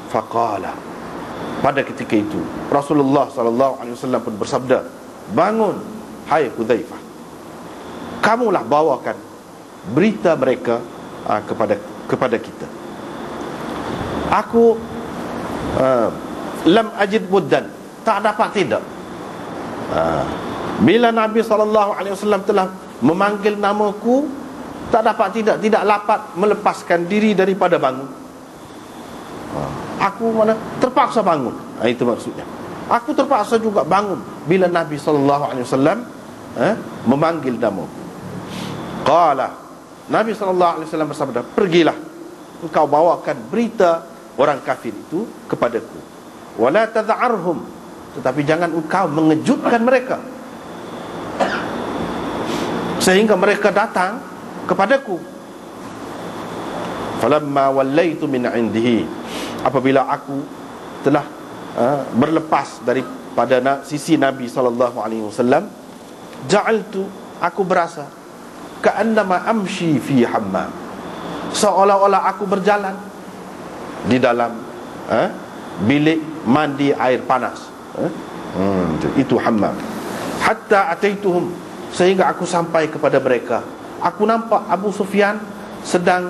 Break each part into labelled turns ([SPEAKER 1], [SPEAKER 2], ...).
[SPEAKER 1] Faqala, pada ketika itu Rasulullah sallallahu alaihi wasallam pun bersabda, bangun hai Hudzaifah, kamulah bawakan berita mereka kepada kita. Aku lam ajid buddan, tak dapat tidak. Bila Nabi SAW telah memanggil namaku, tak dapat tidak dapat melepaskan diri daripada bangun. Aku terpaksa bangun. Itu maksudnya. Aku terpaksa juga bangun bila Nabi SAW memanggil namaku. Qala, Nabi SAW bersabda, pergilah engkau bawakan berita orang kafir itu kepadaku. Wala tadha'arhum, tetapi jangan engkau mengejutkan mereka sehingga mereka datang kepadaku. Falamma wallaitu min indihi, apabila aku telah berlepas daripada sisi Nabi SAW, ja'altu, aku berasa, ka'annama amshi fi hammam, seolah-olah aku berjalan di dalam bilik mandi air panas. Itu hammam. Hatta ataituhum, sehingga aku sampai kepada mereka. Aku nampak Abu Sufyan sedang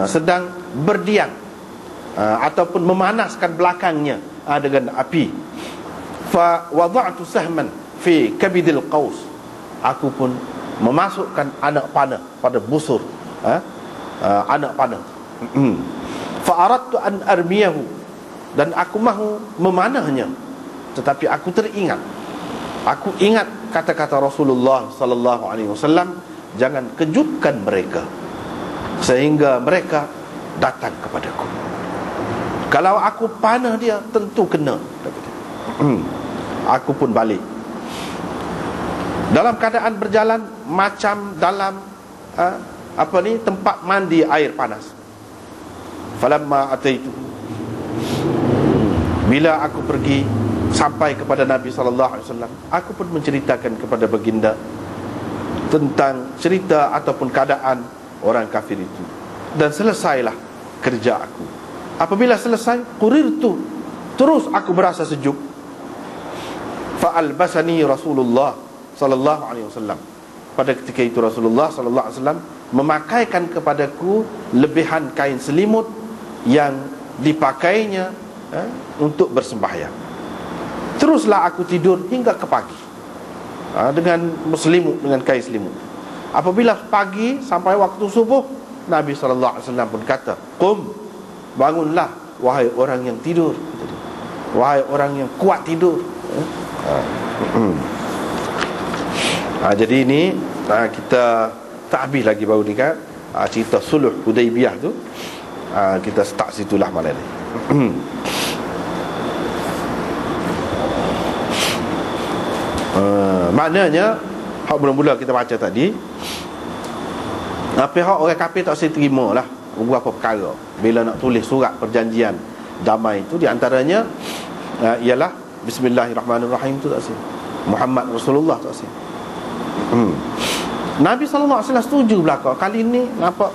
[SPEAKER 1] sedang berdiam ataupun memanaskan belakangnya dengan api. Fa wada'tu sahman fi kabidil qaus, aku pun memasukkan anak panah pada busur anak panah. Fa aradtu an armiyahu, dan aku mahu memanahnya, tetapi aku teringat, aku ingat kata-kata Rasulullah sallallahu alaihi wasallam, jangan kejutkan mereka sehingga mereka datang kepadaku. Kalau aku panah dia, tentu kena. Aku pun balik dalam keadaan berjalan macam dalam tempat mandi air panas. Falamma ataitu, bila aku pergi sampai kepada Nabi SAW, aku pun menceritakan kepada baginda tentang cerita ataupun keadaan orang kafir itu, dan selesailah kerja aku. Apabila selesai, qurirtu, terus aku berasa sejuk. Fa'albasani Rasulullah sallallahu alaihi wasallam, pada ketika itu Rasulullah sallallahu alaihi wasallam memakaikan kepadaku lebihan kain selimut yang dipakainya untuk bersembahyang. Teruslah aku tidur hingga ke pagi dengan berselimut, dengan kain selimut. Apabila pagi sampai waktu subuh, Nabi SAW pun kata, qum, bangunlah wahai orang yang tidur, wahai orang yang kuat tidur. Jadi ini kita tak habis lagi baru ni kan, cerita suluh Hudaibiyah tu. Kita start situlah malam ni. Maknanya hak mula-mula kita baca tadi, apa hak orang kafir tak boleh terima lah beberapa perkara bila nak tulis surat perjanjian damai itu. Di antaranya ialah Bismillahirrahmanirrahim tu tak boleh, Muhammad Rasulullah tak boleh. Nabi SAW setuju belakang. Kali ni nampak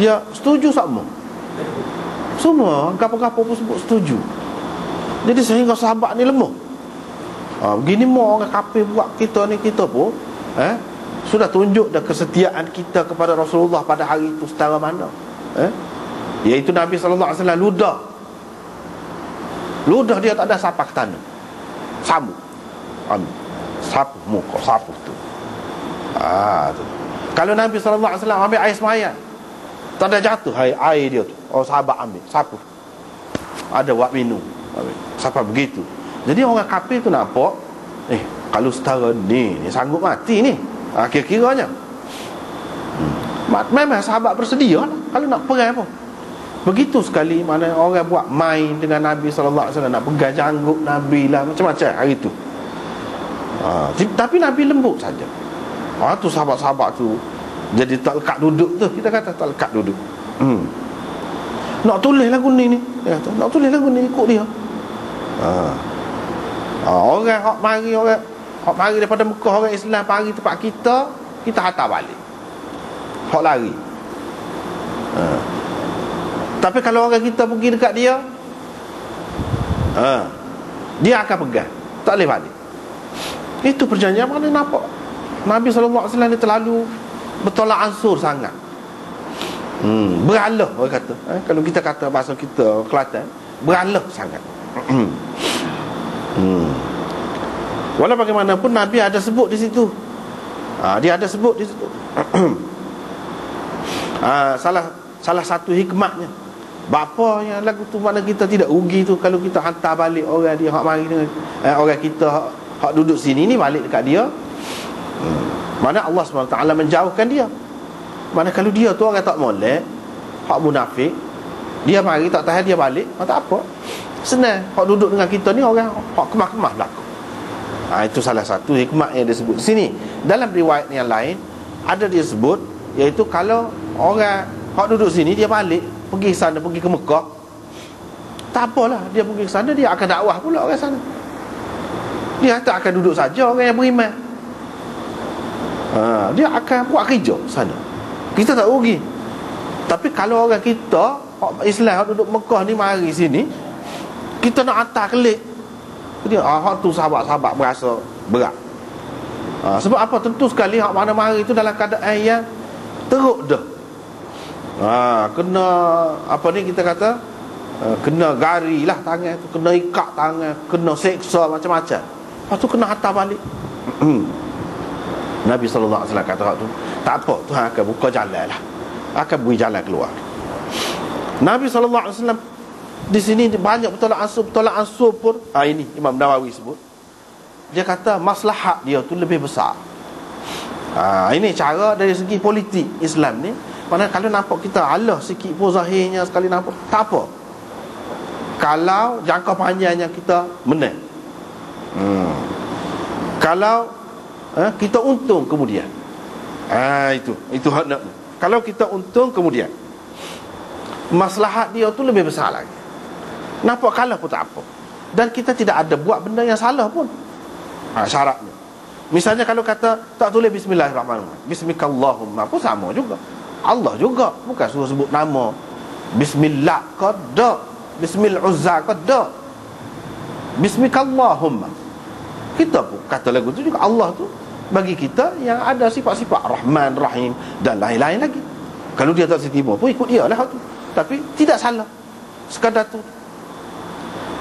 [SPEAKER 1] dia setuju semua gapo-gapo pun sebut setuju. Jadi sehingga sahabat ni lemah. Begini mau orang kafir buat kita ni, kita pun sudah tunjuk dah kesetiaan kita kepada Rasulullah pada hari itu setara mana. Iaitu Nabi SAW ludah dia tak ada sapak tanah, sapu sapu muka, sapu tu. Tu. Kalau Nabi SAW ambil air semaya, tak ada jatuh air dia tu. Sahabat ambil sapu, ada buat minum, sampai begitu. Jadi orang kafir tu nampak, kalau setara ni sanggup mati ni, kira-kiranya memang sahabat bersedia lah, kalau nak perang pun. Begitu sekali mana orang buat main dengan Nabi SAW, nak pegang janggut Nabi lah, macam-macam hari tu. Tapi Nabi lembut saja. Tu sahabat-sahabat tu jadi tak lekat duduk tu, kita kata tak lekat duduk. Nak tulis lagu ni dia kata, nak tulis lagu ni ikut dia. Orang hak mari daripada Mekah, orang Islam pagi tempat kita hantar balik. Hak lari. Tapi kalau orang kita pergi dekat dia, dia akan pegang, tak boleh balik. Itu perjanjian mana nampak Nabi SAW dia terlalu bertolak ansur sangat. Beralah orang kata, kalau kita kata bahasa kita Kelantan, beralah sangat. Walau bagaimanapun Nabi ada sebut di situ. Dia ada sebut di situ. Salah satu hikmahnya, bapa yang lagu tu mana kita tidak rugi tu kalau kita hantar balik orang dia hak mari dengan orang kita hak duduk sini ni balik dekat dia. Mana Allah SWT menjauhkan dia. Mana kalau dia tu orang tak molek, hak munafik, dia mari tak tahan dia balik, tak apa. Senang. Hak duduk dengan kita ni orang hak kemah-kemah belaka. Itu salah satu hikmah yang disebut di sini. Dalam riwayat yang lain ada dia sebut, iaitu kalau orang hak duduk sini dia balik pergi sana, pergi ke Mekah, tak apalah, dia pergi ke sana dia akan dakwah pula orang sana. Dia tak akan duduk saja orang yang beriman. Dia akan buat kerja sana. Kita tak rugi. Tapi kalau orang kita Islam duduk Mekah ni mari sini, kita nak hantar kelik dia, hak tu sahabat-sahabat berasa berat. Sebab apa? Tentu sekali hak mana mari itu dalam keadaan yang teruk dah. Kena apa ni kita kata, kena gari lah tangan tu, kena ikat tangan, kena seksa macam-macam. Lepas tu kena hantar balik. Nabi SAW kata tu, tak apa, Tuhan akan buka jalan lah, akan beri jalan keluar. Nabi SAW di sini banyak bertolak ansur pun. Ini Imam Nawawi sebut, dia kata maslahat dia tu lebih besar. Ini cara dari segi politik Islam ni. Mana kalau nampak kita Allah sikit pun zahirnya sekali nampak, tak apa kalau jangka panjangnya kita menang. Kalau kita untung kemudian, itu hak nak. Kalau kita untung kemudian, maslahat dia tu lebih besar lagi. Nampak kalah pun tak apa, dan kita tidak ada buat benda yang salah pun. Syaratnya, misalnya kalau kata tak tulis Bismillahirrahmanirrahim, Bismikallahumma pun sama juga. Allah juga bukan suruh sebut nama Bismillah qadda, Bismil Uzza qadda, Bismikallahumma. Kita pun kata lagu tu juga, Allah tu bagi kita yang ada sifat-sifat Rahman, Rahim dan lain-lain lagi. Kalau dia tak setiba pun ikut dia lah tu, tapi tidak salah sekadar tu.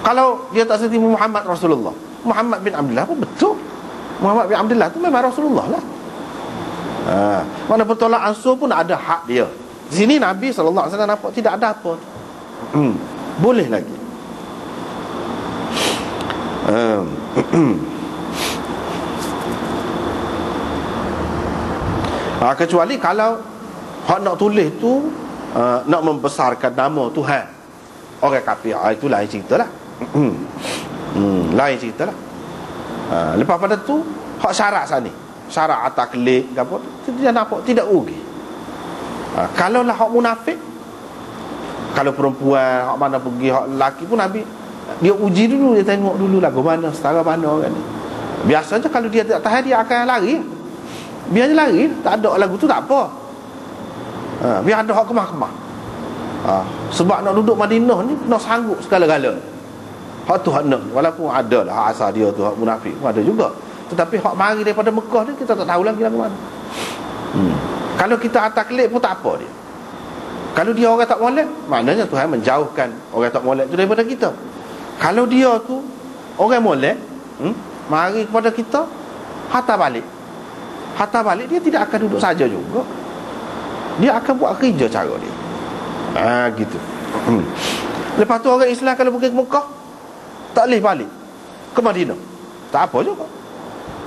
[SPEAKER 1] Kalau dia tak setiba Muhammad Rasulullah, Muhammad bin Abdullah pun betul, Muhammad bin Abdullah tu memang Rasulullah lah. Mana bertolak ansur pun ada hak dia. Di sini Nabi SAW nampak tidak ada apa. Boleh lagi. Kecuali kalau hak nak tulis tu nak membesarkan nama Tuhan orang kafir, itu lain cerita lah. Lain cerita lah. Lepas pada tu hak syarat sana, syarat atas kelik apa, dia nampak tidak rugi. Kalau lah hak munafik, kalau perempuan hak mana pergi, hak lelaki pun Nabi dia uji dulu, dia tengok dulu lagu mana, setara mana orang ni. Biasanya kalau dia tak tahan, dia akan lari. Biar dia lari, tak ada lagu tu tak apa. Biar ada hak kemah-kemah. Sebab nak duduk Madinah ni nak sanggup segala-gala. Hak tu hak nak, walaupun ada lah hak asal dia tu, hak munafik pun ada juga. Tetapi hak mari daripada Mekah ni kita tak tahu lagi lagu mana. Kalau kita hantar kelik pun tak apa dia. Kalau dia orang tak molek, maknanya Tuhan menjauhkan orang tak molek tu daripada kita. Kalau dia tu orang molek, mari kepada kita, hantar balik. Hantar balik, dia tidak akan duduk saja juga. Dia akan buat kerja cara dia. Gitu. Lepas tu orang Islam kalau pergi ke Mekah, tak boleh balik ke Madinah, tak apa juga.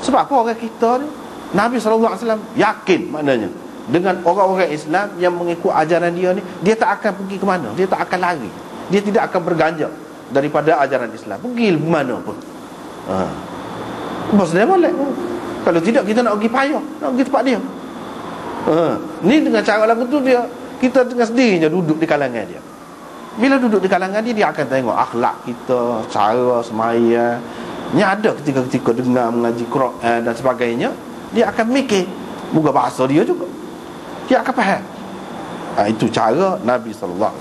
[SPEAKER 1] Sebab apa? Orang kita ni, Nabi SAW yakin maknanya dengan orang-orang Islam yang mengikut ajaran dia ni, dia tak akan pergi ke mana, dia tak akan lari, dia tidak akan berganjak daripada ajaran Islam, pergi mana pun. Bos dia boleh. Kalau tidak, kita nak pergi payah, nak pergi tempat dia. Ni dengan cara lagu tu, dia kita dengan sendirinya duduk di kalangan dia. Bila duduk di kalangan dia, dia akan tengok akhlak kita, cara semaya. Ni ada ketika-ketika dengar mengaji Quran dan sebagainya, dia akan mikir bukan bahasa dia juga, dia akan faham. Itu cara Nabi SAW.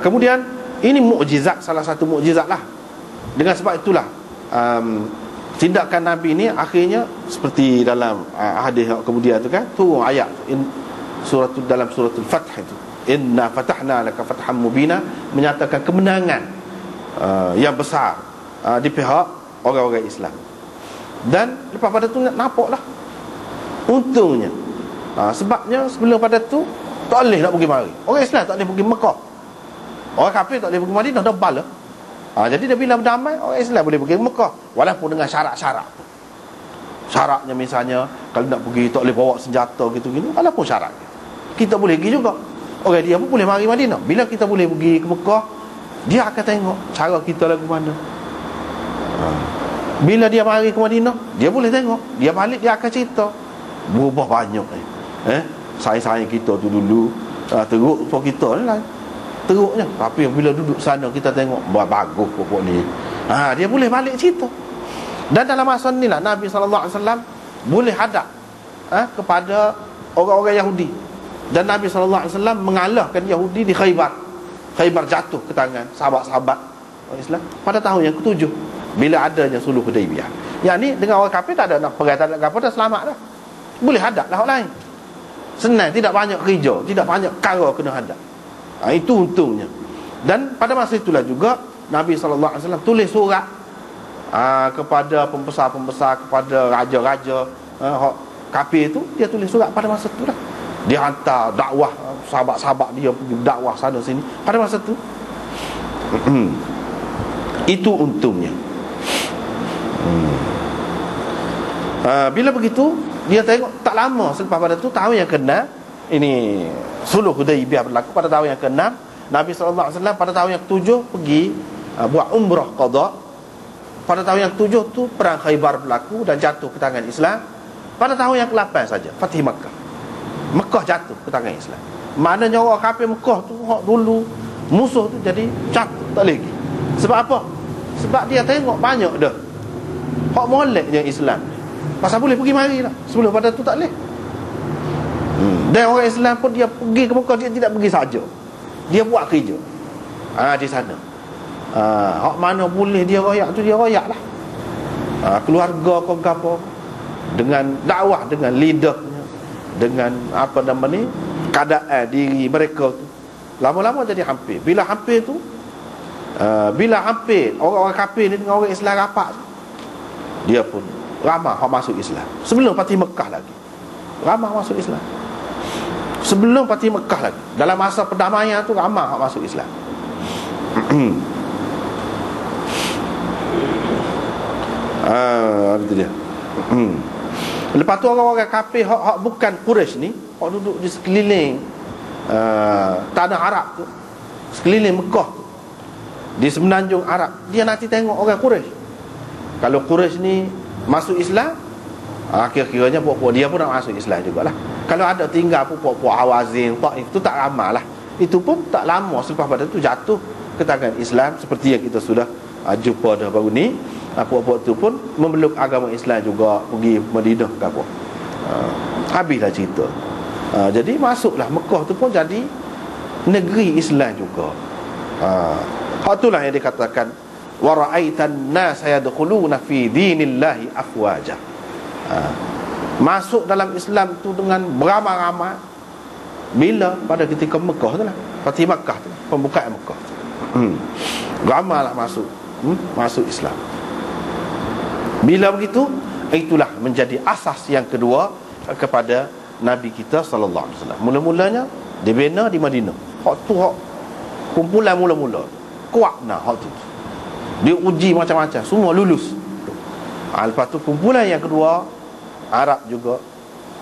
[SPEAKER 1] Kemudian ini mukjizat, salah satu mukjizat lah. Dengan sebab itulah tindakan Nabi ini akhirnya seperti dalam hadis kemudian tu kan, tu ayat dalam suratul Fath itu, inna fatahna laka fatham mubina, menyatakan kemenangan yang besar di pihak orang-orang Islam. Dan lepas pada tu nampaklah untungnya, sebabnya sebelum pada tu tak boleh nak pergi mari. Orang Islam tak boleh pergi Mekah, orang kafir tak boleh pergi Madinah, dah bala. Jadi dia bila berdamai, orang Islam boleh pergi Mekah, walaupun dengan syarat-syarat. Syaratnya misalnya kalau nak pergi tak boleh bawa senjata gitu-gitu, walaupun syarat. Kita boleh pergi juga. Orang dia pun boleh mari Madinah. Bila kita boleh pergi ke Mekah, dia akan tengok cara kita lagu mana. Bila dia mari ke Madinah, dia boleh tengok, dia balik dia akan cerita. Berubah banyak sayang-sayang kita tu dulu teruk untuk kita ni lah, teruknya. Tapi bila duduk sana kita tengok bagus pokok ni, dia boleh balik cerita. Dan dalam masa ni lah Nabi SAW boleh hadap kepada orang-orang Yahudi. Dan Nabi SAW mengalahkan Yahudi di Khaybar. Khaybar jatuh ke tangan sahabat-sahabat orang Islam pada tahun yang ke-7, bila adanya Sulh Hudaibiyah. Yang ni dengan orang kafir tak ada nak perang, tak ada apa, dah selamat dah. Boleh hadap lah orang lain. Senang, tidak banyak kerja, tidak banyak perkara kena hadap. Itu untungnya. Dan pada masa itulah juga Nabi SAW tulis surat kepada pembesar-pembesar, kepada raja-raja kafir itu. Dia tulis surat pada masa itu lah. Dia hantar dakwah sahabat-sahabat dia pergi dakwah sana sini pada masa itu. Itu untungnya. Bila begitu, dia tengok tak lama selepas pada tu, tahun yang ke-6, ini Sulh Hudaibiyah berlaku pada tahun yang ke-6. Nabi SAW pada tahun yang ke-7 pergi buat umrah qada. Pada tahun yang ke-7 tu perang Khaybar berlaku dan jatuh ke tangan Islam. Pada tahun yang ke-8 saja Fatih Makkah, Mekah jatuh ke tangan Islam. Maknanya orang kafir Mekah tu dulu musuh tu jadi jatuh tak lagi. Sebab apa? Sebab dia tengok banyak dah hak moleknya Islam, pasal boleh pergi mari lah. Sebelum pada tu tak boleh. Dan orang Islam pun dia pergi ke Mekah, dia tidak pergi saja, dia buat kerja di sana. Hak mana boleh dia royak tu dia royak lah. Keluarga kau gapo dengan dakwah, dengan lidahnya, dengan apa nama ni, keadaan diri mereka tu lama-lama jadi hampir. Bila hampir tu bila hampir orang-orang kafir ni dengan orang Islam rapat, dia pun ramah hak masuk Islam. Sebelum Fatih Mekah lagi ramah masuk Islam. Sebelum Fatih Mekah lagi, dalam masa perdamaian tu ramah hak masuk Islam. Itu dia. Lepas tu orang-orang kafir hak bukan Quraisy ni, hak duduk di sekeliling tanah Arab tu, sekeliling Mekah tu, di semenanjung Arab, dia nanti tengok orang Quraisy. Kalau Quraisy ni masuk Islam, kira-kiranya puak-puak dia pun nak masuk Islam jugalah. Kalau ada tinggal puak-puak Hawazin, Taif, itu tak ramah lah. Itu pun tak lama selepas pada tu jatuh ke tangan Islam, seperti yang kita sudah jumpa dah baru ni. Puak-puak tu pun memeluk agama Islam juga, pergi Madinah ke apa. Habislah cerita. Jadi masuklah Mekah tu pun jadi negeri Islam juga. Itulah yang dikatakan wa ra'aitan nas yadkhuluna fi dinillahi afwaja. Masuk dalam Islam tu dengan beramai-ramai. Bila pada ketika Mekah tu lah, Fatih Makkah tu, pembukaan Mekah. Ramailah masuk masuk Islam. Bila begitu, itulah menjadi asas yang kedua kepada Nabi kita sallallahu alaihi wasallam. Mula-mulanya dibina di Madinah. Hak tu hak kumpulan mula-mula. Kuat nah hak tu. Dia uji macam-macam, semua lulus. Lepas tu kumpulan yang kedua, Arab juga,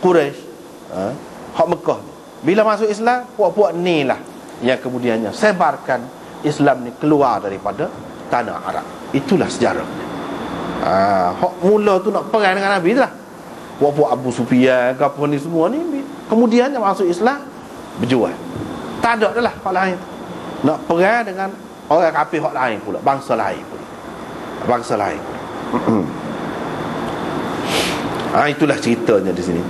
[SPEAKER 1] Quraisy, hak Mekah ni. Bila masuk Islam, puak-puak ni lah yang kemudiannya sebarkan Islam ni keluar daripada tanah Arab. Itulah sejarah. Hak mula tu nak perang dengan Nabi tu lah, puak-puak Abu Sufyan ke apa ni semua ni, kemudiannya masuk Islam berjual. Tak ada dah lah hak lain. Nak perang dengan orang kafir hak lain pula, bangsa lain pula, bangsa lain pula. Itulah ceritanya di sini.